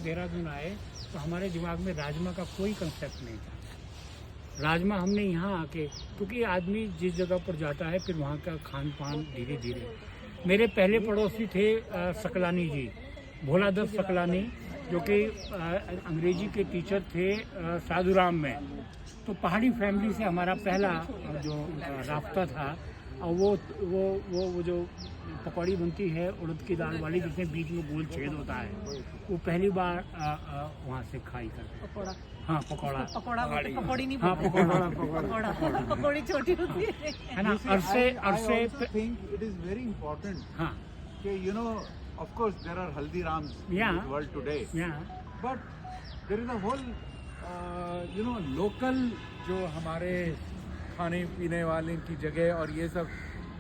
देहरादून आए तो हमारे दिमाग में राजमा का कोई कंसेप्ट नहीं था। राजमा हमने यहाँ आके, क्योंकि आदमी जिस जगह पर जाता है फिर वहाँ का खान पान धीरे धीरे। मेरे पहले पड़ोसी थे सकलानी जी, भोलादास सकलानी, जो कि अंग्रेजी के टीचर थे साधुराम में। तो पहाड़ी फैमिली से हमारा पहला जो राब्ता था, और वो जो पकौड़ी बनती है उड़द की दाल वाली, जिसमें बीच में गोल छेद होता है, वो पहली बार वहाँ से खाई करते। पकौड़ा, हाँ पकौड़ा, पकौड़ी नहीं, हाँ पकौड़ा, पकौड़ी छोटी होती है ना। अरसे think it is very important. हाँ, Okay, you know, of course there are Haldirams in Yeah. the world today, यहाँ but there is a whole, local जो हमारे खाने पीने वाले की जगह और ये सब,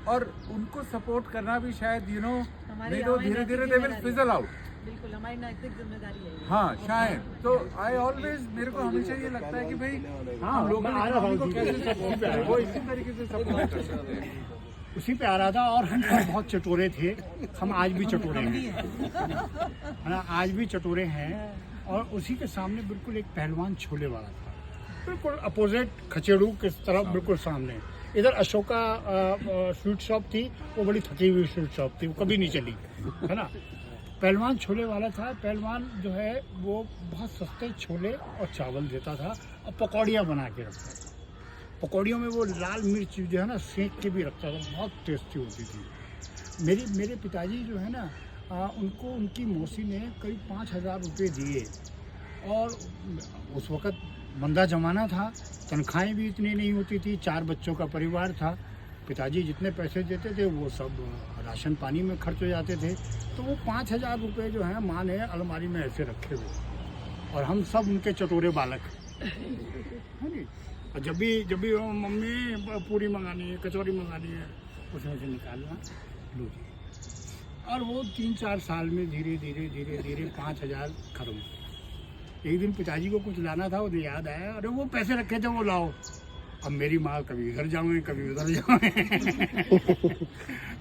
और उनको सपोर्ट करना भी शायद नहीं तो धीरे धीरे दे विल फिजल आउट। बिल्कुल हमारी नैतिक जिम्मेदारी है। हाँ शायद तो आई ऑलवेज, मेरे को हमेशा ये लगता है कि भाई हाँ, लोग मैं आ रहा हूँ, को कैसे सपोर्ट करें, वो इसी तरीके से सपोर्ट कर सकते हैं। उसी पे आ रहा था। और हम सब बहुत चटोरे थे, हम आज भी चटोरे हैं, है ना, आज भी चटोरे हैं। और उसी के सामने बिल्कुल एक पहलवान छोले वाला था, बिल्कुल अपोजिट खचेड़ू के तरफ बिल्कुल सामने। इधर अशोका स्वीट शॉप थी, वो बड़ी थकी हुई स्वीट शॉप थी, वो कभी नहीं चली, है ना। पहलवान छोले वाला था। पहलवान जो है वो बहुत सस्ते छोले और चावल देता था, और पकौड़ियाँ बना के रखता था। पकौड़ियों में वो लाल मिर्च जो है ना सेंक के भी रखता था, बहुत टेस्टी होती थी। मेरे पिताजी जो है ना, उनको उनकी मौसी ने करीब 5,000 रुपये दिए। और उस वक़्त मंदा ज़माना था, तनख्वाहें भी इतनी नहीं होती थी, 4 बच्चों का परिवार था। पिताजी जितने पैसे देते थे वो सब राशन पानी में खर्च हो जाते थे। तो वो 5,000 रुपये जो है माँ ने अलमारी में ऐसे रखे हुए, और हम सब उनके चटोरे बालक, है नी। और जब भी मम्मी पूरी मंगानी है, कचौरी मंगानी है, उसमें से निकालना, लो जी। और वो 3-4 साल में धीरे धीरे 5,000 खत्म। एक दिन पिताजी को कुछ लाना था, उन्हें याद आया, अरे वो पैसे रखे थे वो लाओ। अब मेरी माँ कभी इधर जाऊँ कभी उधर जाऊँ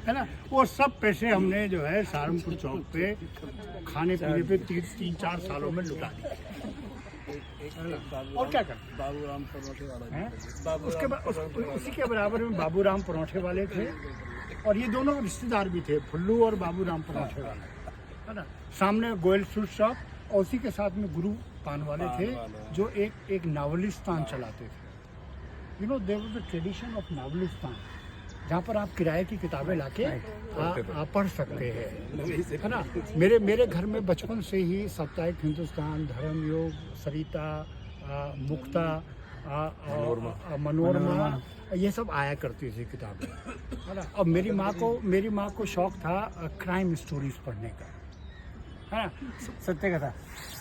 है ना। वो सब पैसे हमने जो है सहारनपुर चौक पे खाने पीने पे 3-4 सालों में लुटा दिए। और क्या करते बाबूराम परोठे वाला उसके बाद उसी के बराबर में बाबूराम परोठे वाले थे, और ये दोनों रिश्तेदार भी थे, फुल्लू और बाबूराम परोठे वाले, है ना। सामने गोयल स्वीट शॉप, और उसी के साथ में गुरु पान वाले थे, जो एक नावलिस्तान चलाते थे। You know there was the tradition of नावलिस्तान, जहाँ पर आप किराए की किताबें लाके पढ़ सकते हैं, है ना। मेरे घर में बचपन से ही साप्ताहिक हिंदुस्तान, धर्म योग, सरिता, मुक्ता, मनोरमा, ये सब आया करती थी किताबें, है ना। और मेरी माँ को शौक था क्राइम स्टोरीज पढ़ने का, है ना।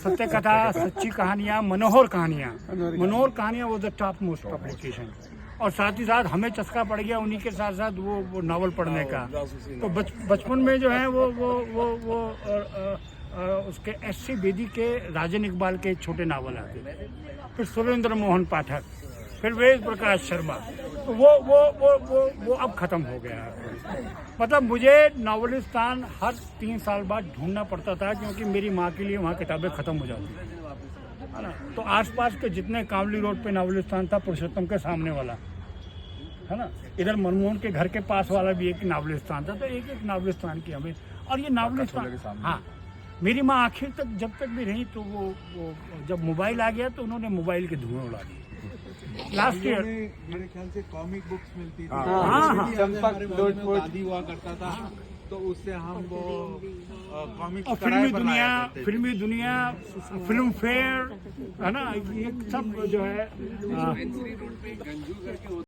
सत्य कथा, सच्ची कहानियाँ, मनोहर कहानियाँ वो द टॉप मोस्ट पब्लिकेशन। और साथ ही साथ हमें चस्का पड़ गया उन्हीं के साथ साथ वो नावल पढ़ने का। तो बचपन में जो है वो उसके S.C. बेदी के राजन इकबाल के छोटे नावल आते थे, फिर सुरेंद्र मोहन पाठक, फिर वेद प्रकाश शर्मा। तो वो अब ख़त्म हो गया है। मतलब मुझे नावलिस्तान हर 3 साल बाद ढूंढना पड़ता था, क्योंकि मेरी माँ के लिए वहाँ किताबें ख़त्म हो जाती थी, है ना। तो आसपास के जितने कामली रोड पे नावलिस्तान था, पुरुषोत्तम के सामने वाला, है ना, इधर मनमोहन के घर के पास वाला भी एक नावलिस्तान था। तो एक नावलिस्तान की हमें, और ये नावलिस्तान, हाँ। मेरी माँ आखिर तक जब तक भी रही, तो वो जब मोबाइल आ गया तो उन्होंने मोबाइल के धुएं उड़ा दिए। लास्ट ईयर मेरे ख्याल से कॉमिक बुक्स मिलती थी, दादी हुआ करता था, तो उससे हम वो कॉमिक्स, और फिल्मी दुनिया, फिल्म फेयर, है ना, ये सब जो है